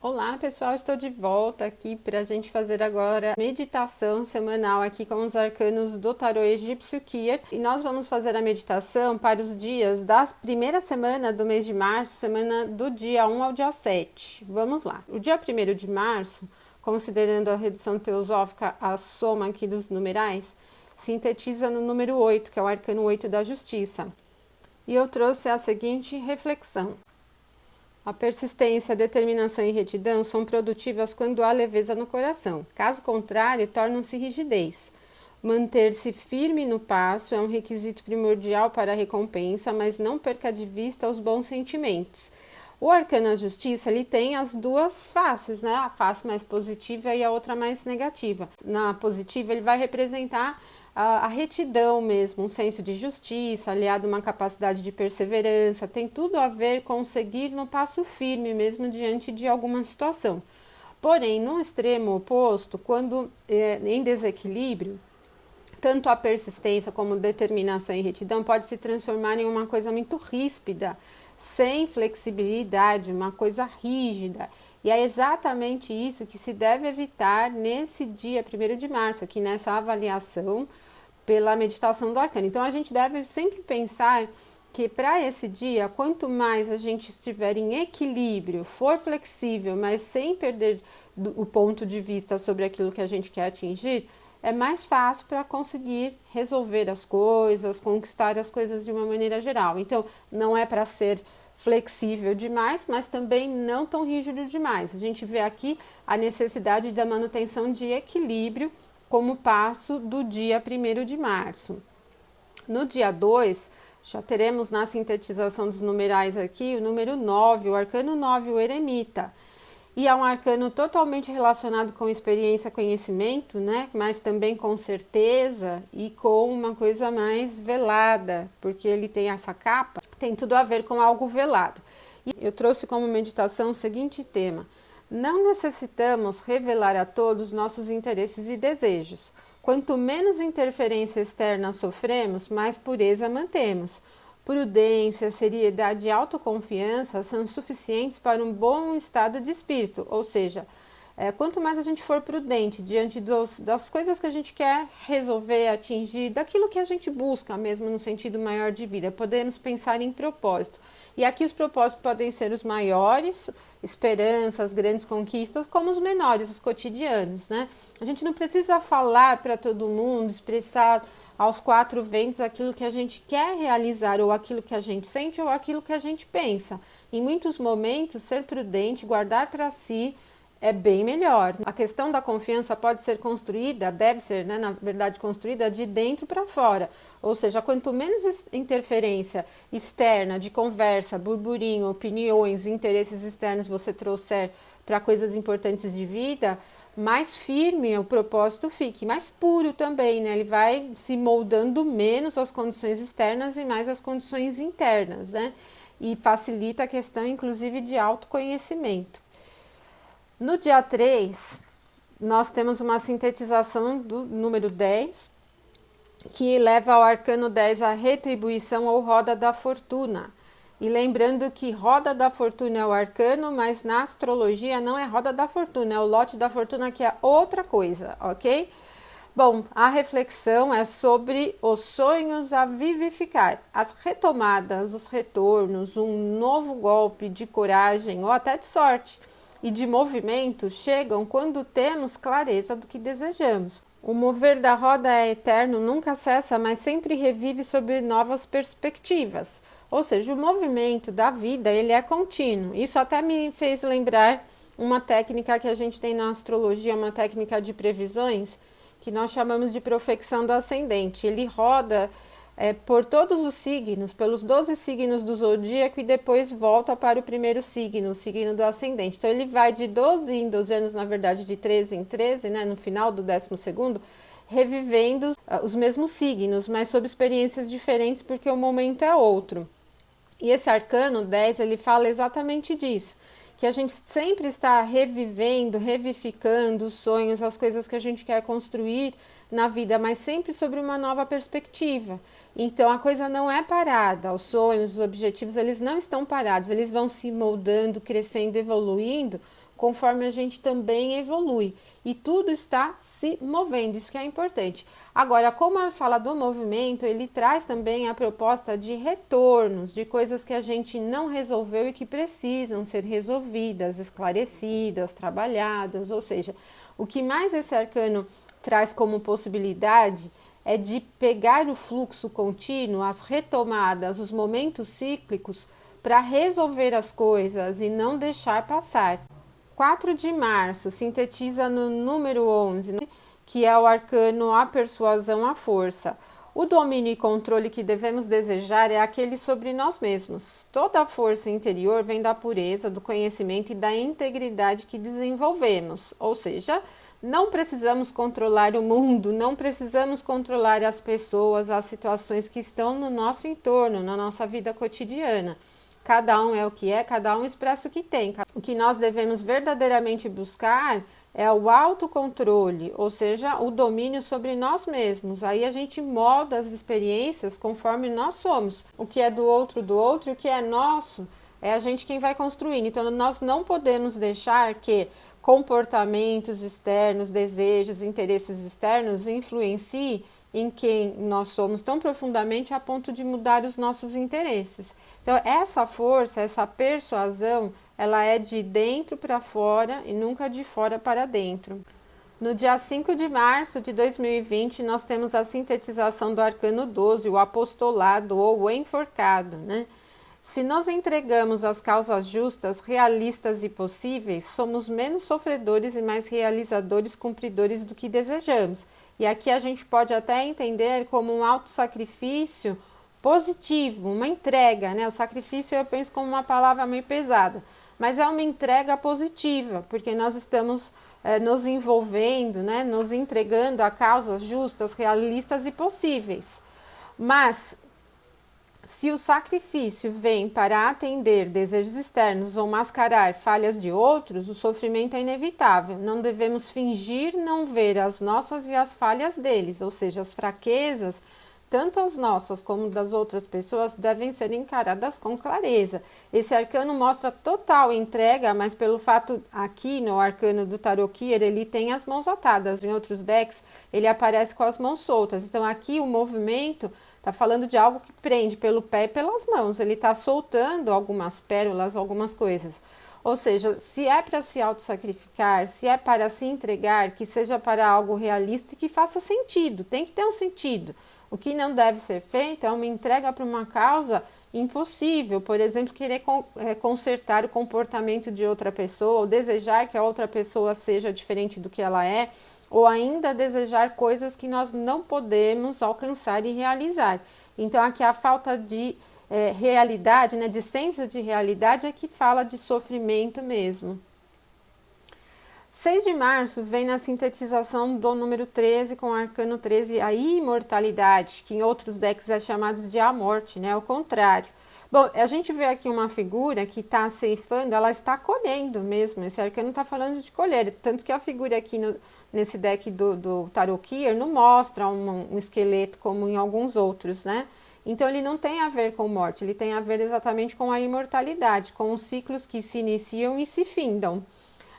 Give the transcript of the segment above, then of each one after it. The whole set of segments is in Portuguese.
Olá pessoal, estou de volta aqui para a gente fazer agora a meditação semanal aqui com os arcanos do tarô egípcio Kier. E nós vamos fazer a meditação para os dias da primeira semana do mês de março, semana do dia 1 ao dia 7. Vamos lá. O dia 1º de março, considerando a redução teosófica, a soma aqui dos numerais, sintetiza no número 8, que é o arcano 8 da justiça. E eu trouxe a seguinte reflexão. A persistência, a determinação e retidão são produtivas quando há leveza no coração. Caso contrário, tornam-se rigidez. Manter-se firme no passo é um requisito primordial para a recompensa, mas não perca de vista os bons sentimentos. O arcano da justiça, ele tem as duas faces, né? A face mais positiva e a outra mais negativa. Na positiva, ele vai representar a retidão mesmo, um senso de justiça, aliado a uma capacidade de perseverança, tem tudo a ver com seguir no passo firme mesmo diante de alguma situação. Porém, no extremo oposto, quando em desequilíbrio, tanto a persistência como determinação e retidão pode se transformar em uma coisa muito ríspida, sem flexibilidade, uma coisa rígida. E é exatamente isso que se deve evitar nesse dia 1º de março, aqui nessa avaliação pela meditação do arcano. Então, a gente deve sempre pensar que para esse dia, quanto mais a gente estiver em equilíbrio, for flexível, mas sem perder o ponto de vista sobre aquilo que a gente quer atingir, é mais fácil para conseguir resolver as coisas, conquistar as coisas de uma maneira geral. Então, não é para ser flexível demais, mas também não tão rígido demais. A gente vê aqui a necessidade da manutenção de equilíbrio como passo do dia 1º de março. No dia 2, já teremos na sintetização dos numerais aqui o número 9, o arcano 9, o eremita. E é um arcano totalmente relacionado com experiência, conhecimento, né? Mas também com certeza e com uma coisa mais velada, porque ele tem essa capa, tem tudo a ver com algo velado. E eu trouxe como meditação o seguinte tema: não necessitamos revelar a todos nossos interesses e desejos. Quanto menos interferência externa sofremos, mais pureza mantemos. Prudência, seriedade e autoconfiança são suficientes para um bom estado de espírito, ou seja, quanto mais a gente for prudente diante das coisas que a gente quer resolver, atingir, daquilo que a gente busca mesmo no sentido maior de vida, podemos pensar em propósito. E aqui os propósitos podem ser os maiores, esperanças, grandes conquistas, como os menores, os cotidianos, né? A gente não precisa falar para todo mundo, expressar aos quatro ventos aquilo que a gente quer realizar, ou aquilo que a gente sente, ou aquilo que a gente pensa. Em muitos momentos, ser prudente, guardar para si, é bem melhor. A questão da confiança pode ser construída, deve ser, né, na verdade, construída de dentro para fora. Ou seja, quanto menos interferência externa de conversa, burburinho, opiniões, interesses externos você trouxer para coisas importantes de vida, mais firme o propósito fique, mais puro também, né? Ele vai se moldando menos às condições externas e mais às condições internas, né? E facilita a questão, inclusive, de autoconhecimento. No dia 3, nós temos uma sintetização do número 10, que leva ao arcano 10 a retribuição ou roda da fortuna. E lembrando que roda da fortuna é o arcano, mas na astrologia não é roda da fortuna, é o lote da fortuna, que é outra coisa, ok? Bom, a reflexão é sobre os sonhos a vivificar, as retomadas, os retornos, um novo golpe de coragem ou até de sorte e de movimento chegam quando temos clareza do que desejamos. O mover da roda é eterno, nunca cessa, mas sempre revive sob novas perspectivas. Ou seja, o movimento da vida, ele é contínuo. Isso até me fez lembrar uma técnica que a gente tem na astrologia, uma técnica de previsões, que nós chamamos de profecção do ascendente. Ele roda por todos os signos, pelos 12 signos do zodíaco, e depois volta para o primeiro signo, o signo do ascendente. Então, ele vai de 12 em 12 anos, na verdade, de 13 em 13, né, no final do 12º, revivendo os mesmos signos, mas sob experiências diferentes, porque o momento é outro. E esse arcano 10, ele fala exatamente disso, que a gente sempre está revivendo, revivificando os sonhos, as coisas que a gente quer construir na vida, mas sempre sobre uma nova perspectiva. Então a coisa não é parada, os sonhos, os objetivos, eles não estão parados, eles vão se moldando, crescendo, evoluindo, conforme a gente também evolui. E tudo está se movendo, isso que é importante. Agora, como ela fala do movimento, ele traz também a proposta de retornos, de coisas que a gente não resolveu e que precisam ser resolvidas, esclarecidas, trabalhadas. Ou seja, o que mais esse arcano traz como possibilidade é de pegar o fluxo contínuo, as retomadas, os momentos cíclicos, para resolver as coisas e não deixar passar. 4 de março sintetiza no número 11, que é o arcano a persuasão, a força. O domínio e controle que devemos desejar é aquele sobre nós mesmos. Toda a força interior vem da pureza, do conhecimento e da integridade que desenvolvemos. Ou seja, não precisamos controlar o mundo, não precisamos controlar as pessoas, as situações que estão no nosso entorno, na nossa vida cotidiana. Cada um é o que é, cada um expressa o que tem. O que nós devemos verdadeiramente buscar é o autocontrole, ou seja, o domínio sobre nós mesmos. Aí a gente molda as experiências conforme nós somos. O que é do outro, e o que é nosso, é a gente quem vai construindo. Então nós não podemos deixar que comportamentos externos, desejos, interesses externos influenciem em quem nós somos tão profundamente a ponto de mudar os nossos interesses. Então, essa força, essa persuasão, ela é de dentro para fora e nunca de fora para dentro. No dia 5 de março de 2020, nós temos a sintetização do arcano 12, o apostolado ou o enforcado, né? Se nos entregamos às causas justas, realistas e possíveis, somos menos sofredores e mais realizadores, cumpridores do que desejamos. E aqui a gente pode até entender como um autossacrifício positivo, uma entrega, né? O sacrifício eu penso como uma palavra meio pesada, mas é uma entrega positiva, porque nós estamos nos envolvendo, né? Nos entregando a causas justas, realistas e possíveis. Mas se o sacrifício vem para atender desejos externos ou mascarar falhas de outros, o sofrimento é inevitável. Não devemos fingir não ver as nossas e as falhas deles, ou seja, as fraquezas, tanto as nossas como das outras pessoas, devem ser encaradas com clareza. Esse arcano mostra total entrega, mas pelo fato aqui no arcano do Tarot Kier, ele tem as mãos atadas. Em outros decks, ele aparece com as mãos soltas. Então aqui o movimento está falando de algo que prende pelo pé e pelas mãos. Ele está soltando algumas pérolas, algumas coisas. Ou seja, se é para se autossacrificar, se é para se entregar, que seja para algo realista e que faça sentido. Tem que ter um sentido. O que não deve ser feito é uma entrega para uma causa impossível. Por exemplo, querer consertar o comportamento de outra pessoa, ou desejar que a outra pessoa seja diferente do que ela é, ou ainda desejar coisas que nós não podemos alcançar e realizar. Então, aqui a falta de realidade, né, de senso de realidade é que fala de sofrimento mesmo. 6 de março vem na sintetização do número 13 com o arcano 13, a imortalidade, que em outros decks é chamado de a morte, né, ao contrário. Bom, a gente vê aqui uma figura que está ceifando, ela está colhendo mesmo, esse arcano está falando de colher, tanto que a figura aqui nesse deck do Tarot Kier não mostra um esqueleto como em alguns outros, né? Então ele não tem a ver com morte, ele tem a ver exatamente com a imortalidade, com os ciclos que se iniciam e se findam.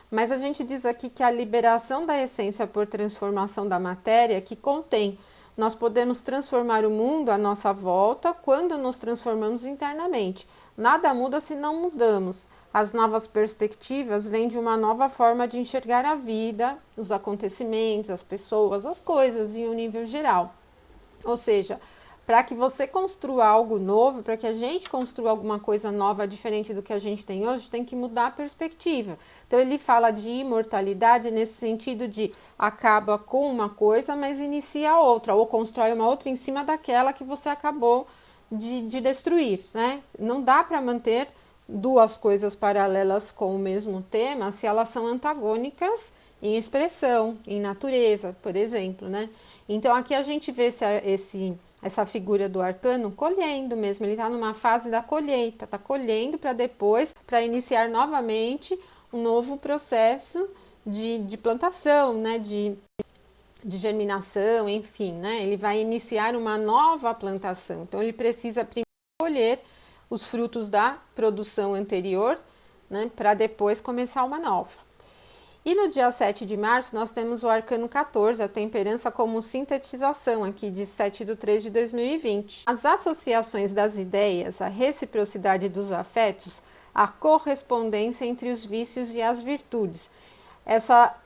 Mas a gente diz aqui que a liberação da essência por transformação da matéria que contém. Nós podemos transformar o mundo à nossa volta quando nos transformamos internamente. Nada muda se não mudamos. As novas perspectivas vêm de uma nova forma de enxergar a vida, os acontecimentos, as pessoas, as coisas em um nível geral. Ou seja, para que você construa algo novo, para que a gente construa alguma coisa nova, diferente do que a gente tem hoje, tem que mudar a perspectiva. Então, ele fala de imortalidade nesse sentido de acaba com uma coisa, mas inicia outra, ou constrói uma outra em cima daquela que você acabou de destruir, né? Não dá para manter duas coisas paralelas com o mesmo tema se elas são antagônicas em expressão, em natureza, por exemplo, né? Então aqui a gente vê essa figura do arcano colhendo mesmo, ele está numa fase da colheita, está colhendo para depois, para iniciar novamente um novo processo de plantação, né? De germinação, enfim, né? Ele vai iniciar uma nova plantação, então ele precisa primeiro colher os frutos da produção anterior, né? Para depois começar uma nova. E no dia 7 de março, nós temos o arcano 14, a temperança como sintetização, aqui de 7/3 de 2020. As associações das ideias, a reciprocidade dos afetos, a correspondência entre os vícios e as virtudes.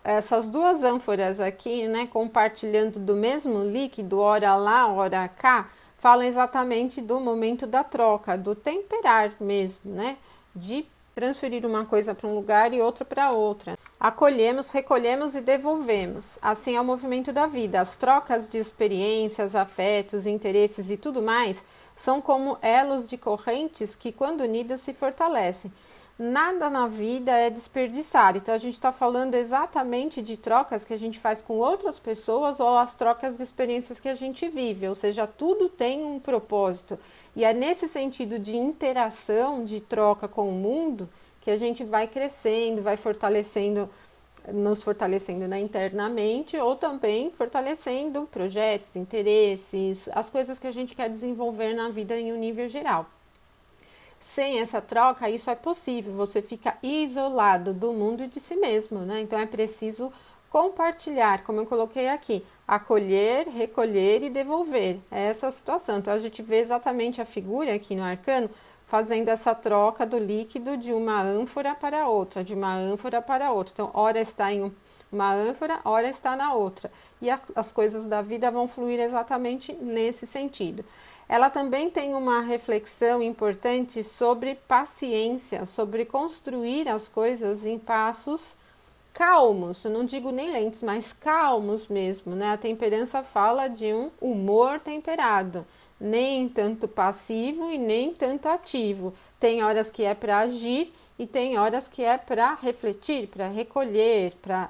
Essas duas ânforas aqui, né, compartilhando do mesmo líquido, ora lá, ora cá, falam exatamente do momento da troca, do temperar mesmo, né, de transferir uma coisa para um lugar e outra para outra. Acolhemos, recolhemos e devolvemos. Assim é o movimento da vida. As trocas de experiências, afetos, interesses e tudo mais são como elos de correntes que, quando unidas, se fortalecem. Nada na vida é desperdiçado. Então, a gente está falando exatamente de trocas que a gente faz com outras pessoas ou as trocas de experiências que a gente vive. Ou seja, tudo tem um propósito. E é nesse sentido de interação, de troca com o mundo, que a gente vai crescendo, vai fortalecendo, nos fortalecendo, né, internamente, ou também fortalecendo projetos, interesses, as coisas que a gente quer desenvolver na vida em um nível geral. Sem essa troca, isso é possível, você fica isolado do mundo e de si mesmo, né? Então é preciso compartilhar, como eu coloquei aqui, acolher, recolher e devolver. É essa a situação. Então a gente vê exatamente a figura aqui no arcano fazendo essa troca do líquido de uma ânfora para outra, de uma ânfora para outra. Então, ora está em uma ânfora, ora está na outra. E as coisas da vida vão fluir exatamente nesse sentido. Ela também tem uma reflexão importante sobre paciência, sobre construir as coisas em passos calmos, eu não digo nem lentos, mas calmos mesmo, né? A temperança fala de um humor temperado, nem tanto passivo e nem tanto ativo. Tem horas que é para agir e tem horas que é para refletir, para recolher, para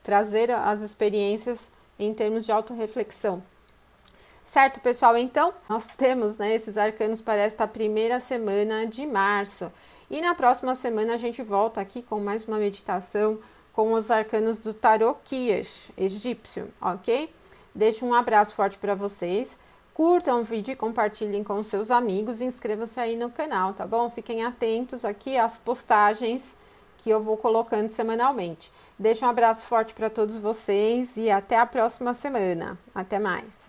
trazer as experiências em termos de autorreflexão. Certo, pessoal? Então, nós temos, né, esses arcanos para esta primeira semana de março. E na próxima semana a gente volta aqui com mais uma meditação com os arcanos do Tarot Kiash, egípcio, ok? Deixo um abraço forte para vocês. Curtam o vídeo e compartilhem com seus amigos. Inscrevam-se aí no canal, tá bom? Fiquem atentos aqui às postagens que eu vou colocando semanalmente. Deixo um abraço forte para todos vocês e até a próxima semana. Até mais!